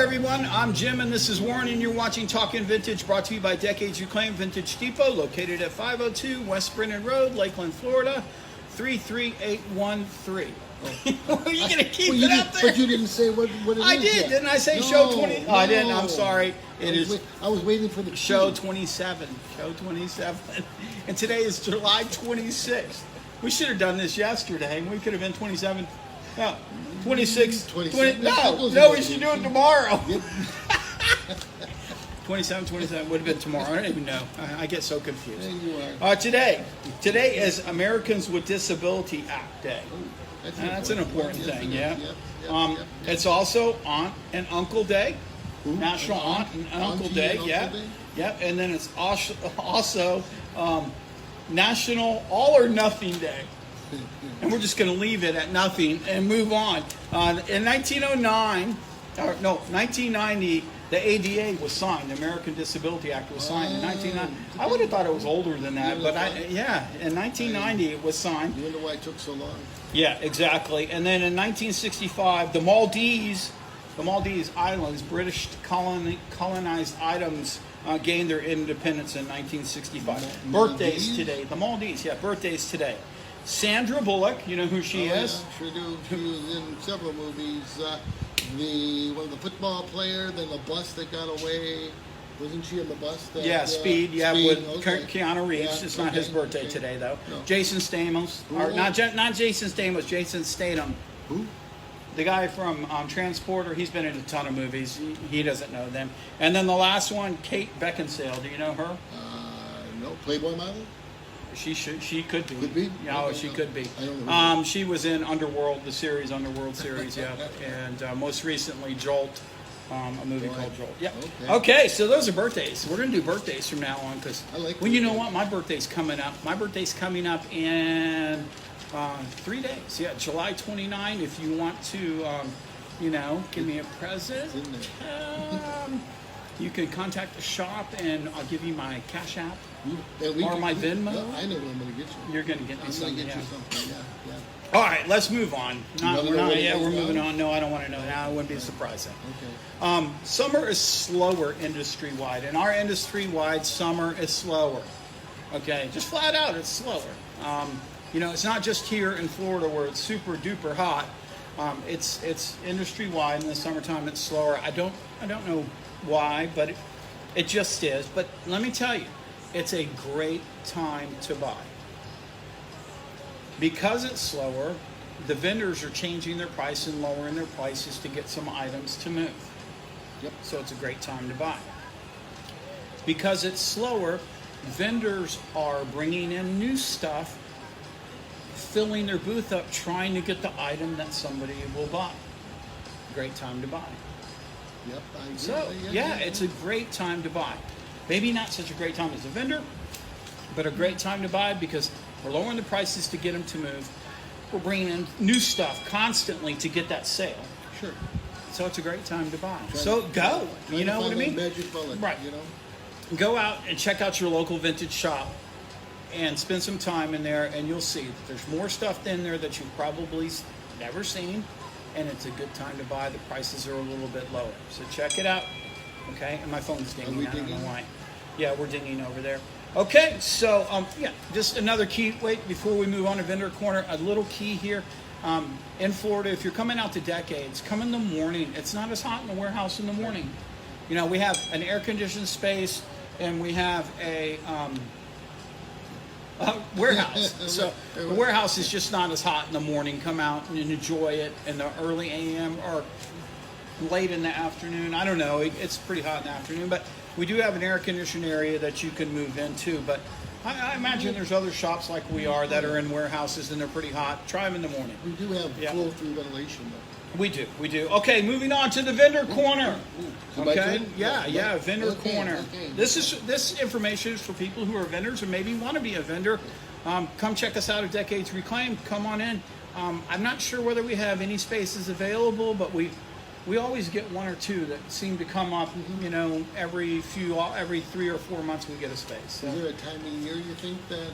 everyone. I'm Jim, and this is Warren, and you're watching Talking Vintage, brought to you by Decades Reclaimed Vintage Depot, located at 502 West Brennan Road, Lakeland, Florida, 33813. Are you going to keep it up there? But you didn't say what it is. I did, yet. didn't I say No, show 20? No. I didn't. I'm sorry. I was waiting for the show cue. 27. Show 27. And today is July 26th. We should have done this yesterday. We could have been 27. No, 26. 27. No, we should do it tomorrow. Yep. 27 would have been tomorrow. I don't even know. I get so confused. There you are. Today is Americans with Disability Act Day. Oh, That's an important Yes, thing, it is. yeah. Yep. It's also Aunt and Uncle Day, Ooh, National Aunt and Uncle Auntie Day, and Uncle yeah. Day? Yep, and then it's also National All or Nothing Day. And we're just going to leave it at nothing and move on. In 1990, the ADA was signed. The American Disability Act was signed in 1990. I would have thought it was older than that, but in 1990 it was signed. You wonder why it took so long? Yeah, exactly. And then in 1965, the Maldives Islands, British colonized items, gained their independence in 1965. Birthdays today. The Maldives, birthdays today. Sandra Bullock, you know who she is? Yeah, sure do. She was in several movies. One of the football player, then the bus that got away. Wasn't she in the bus? Speed. Speed, With okay. Keanu Reeves. Yeah, It's not his birthday today, though. No. Jason Stamos, or not Jason Stamos, Jason Statham. Who? The guy from Transporter. He's been in a ton of movies. He doesn't know them. And then the last one, Kate Beckinsale. Do you know her? No, Playboy model. She could be. Could be? Yeah, Okay, she no. could be. I don't know. She was in Underworld, the series, Underworld series, yeah. And most recently, Jolt, a movie called Jolt. Yeah. Okay, so those are birthdays. We're going to do birthdays from now on because, I like you know birthdays. what? My birthday's coming up. My birthday's coming up in 3 days. Yeah, July 29. If you want to, give me a present, It's in there. you can contact the shop and I'll give you my Cash App. Or my Venmo? I know what I'm going to get you. You're going to get me I'm going something, to get yeah. you something. Yeah. All right, let's move on. wanna know what it We're is moving now? on. No, I don't want to know now. It wouldn't be surprising. Okay. Summer is slower industry-wide. In our industry-wide, summer is slower. Okay, just flat out, it's slower. It's not just here in Florida where it's super duper hot. It's industry-wide in the summertime. It's slower. I don't know why, but it just is. But let me tell you, it's a great time to buy. Because it's slower, the vendors are changing their price and lowering their prices to get some items to move. Yep. So it's a great time to buy. Because it's slower, vendors are bringing in new stuff, filling their booth up, trying to get the item that somebody will buy. Great time to buy. Yep. I agree. So, it's a great time to buy. Maybe not such a great time as a vendor, but a great time to buy because we're lowering the prices to get them to move. We're bringing in new stuff constantly to get that sale. Sure. So it's a great time to buy. So go. You know what I mean? Magic bullet. Right. You know. Go out and check out your local vintage shop and spend some time in there, and you'll see that there's more stuff in there that you've probably never seen, and it's a good time to buy. The prices are a little bit lower. So check it out. Okay? And my phone's dinging. we I don't know dinging? why. Yeah, we're dinging over there. Okay, so just another key. Wait, before we move on to Vendor Corner, a little key here. In Florida, if you're coming out to Decades, come in the morning. It's not as hot in the warehouse in the morning. We have an air-conditioned space, and we have a warehouse. So the warehouse is just not as hot in the morning. Come out and enjoy it in the early a.m. or late in the afternoon. I don't know. It's pretty hot in the afternoon, but we do have an air-conditioned area that you can move into. But I imagine there's other shops like we are that are in warehouses and they're pretty hot. Try them in the morning. We do have Yeah. flow-through ventilation, though. We do. Okay, moving on to the vendor corner. So my Okay, turn? yeah, vendor Okay, corner. okay. This information is for people who are vendors or maybe want to be a vendor. Come check us out at Decades Reclaimed. Come on in. I'm not sure whether we have any spaces available, but we always get one or two that seem to come up. Every 3 or 4 months we get a space. So. Is there a time of year you think that?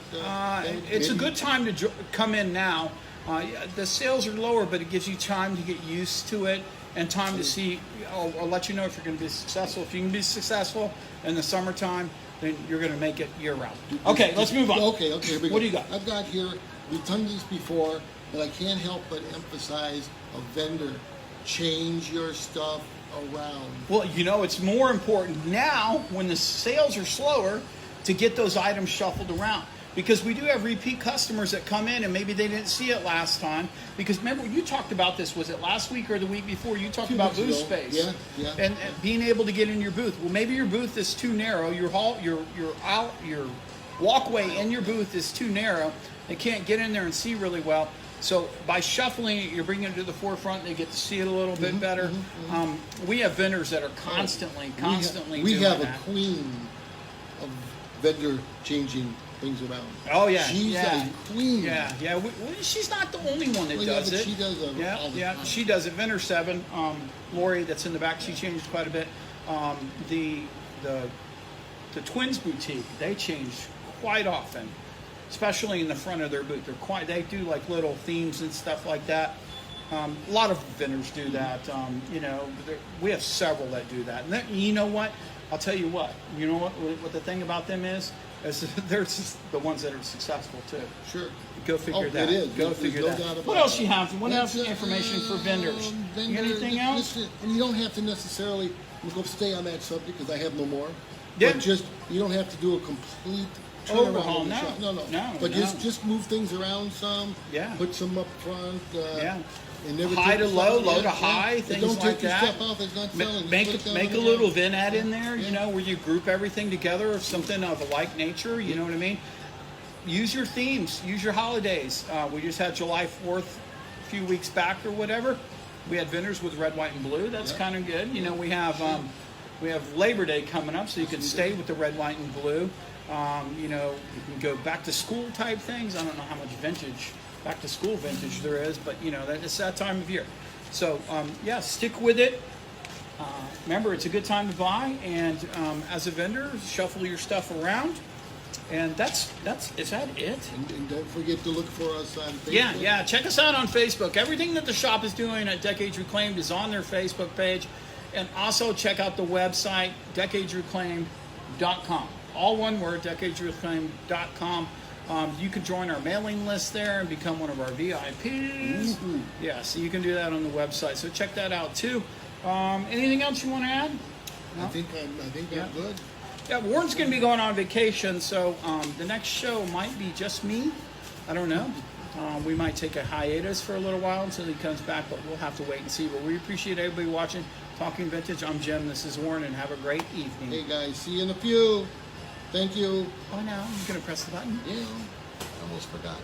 It's a good time to come in now. Yeah, the sales are lower, but it gives you time to get used to it and time to see. I'll let you know if you're going to be successful. If you can be successful in the summertime, then you're going to make it year round. Okay, let's move on. Okay, here we go. What do you got? I've got here, we've done this before, but I can't help but emphasize a vendor. Change your stuff around. Well, you know, it's more important now when the sales are slower to get those items shuffled around. Because we do have repeat customers that come in and maybe they didn't see it last time. Because remember, you talked about this, was it last week or the week before? You talked about booth space. Yeah. And being able to get in your booth. Well, maybe your booth is too narrow. Your walkway in your booth is too narrow. They can't get in there and see really well. So by shuffling it, you're bringing it to the forefront. They get to see it a little bit better. We have vendors that are constantly we doing have that. a queen of vendor changing things around. Oh yeah, she's a queen. Yeah. She's not the only one that does it. She does it all the time. She does it. Vendor 7, Lori, that's in the back, she changes quite a bit. The Twins boutique, they change quite often, especially in the front of their booth. They do like little themes and stuff like that. A lot of vendors do that. You know, we have several that do that. And you know what? I'll tell you what. You know what the thing about them is they're just the ones that are successful too. Sure. Go figure that. It is. Go There's figure no that. doubt about What else it. you have? What else information for vendors? You got anything else? And you don't have to necessarily go stay on that subject because I have no more. Yeah. But just you don't have to do a complete turnaround. Overhaul, of the no. shop. No. No, But no. just move things around some. Yeah. Put some up front. Yeah. And never High take to your low, stuff- low to yeah, high, yeah. things Don't like take your that. stuff out that's not selling. Just Make put it down make on a the little ground. VIN ad in there, you Yeah. know, where you group everything together of something of a like nature. You know what I mean? Use your themes. Use your holidays. We just had July 4th a few weeks back or whatever. We had vendors with red, white, and blue. That's Yeah. kind of good. You know, we have Labor Day coming up, so you can stay with the red, white, and blue. You know, you can go back to school type things. I don't know how much back to school vintage there is, but you know, it's that time of year. So yeah, stick with it. Remember, it's a good time to buy, and as a vendor, shuffle your stuff around. And is that it? And don't forget to look for us on Facebook. Yeah. Check us out on Facebook. Everything that the shop is doing at Decades Reclaimed is on their Facebook page. And also check out the website, decadesreclaimed.com. All one word, decadesreclaimed.com. You can join our mailing list there and become one of our VIPs. Mm-hmm. Yeah, so you can do that on the website. So check that out too. Anything else you want to add? I think I'm good. Yeah, Warren's going to be going on vacation, so the next show might be just me. I don't know. We might take a hiatus for a little while until he comes back, but we'll have to wait and see. But we appreciate everybody watching Talking Vintage. I'm Jim. This is Warren, and have a great evening. Hey guys, see you in a few. Thank you. Oh, no, you're going to press the button? Yeah, I almost forgot.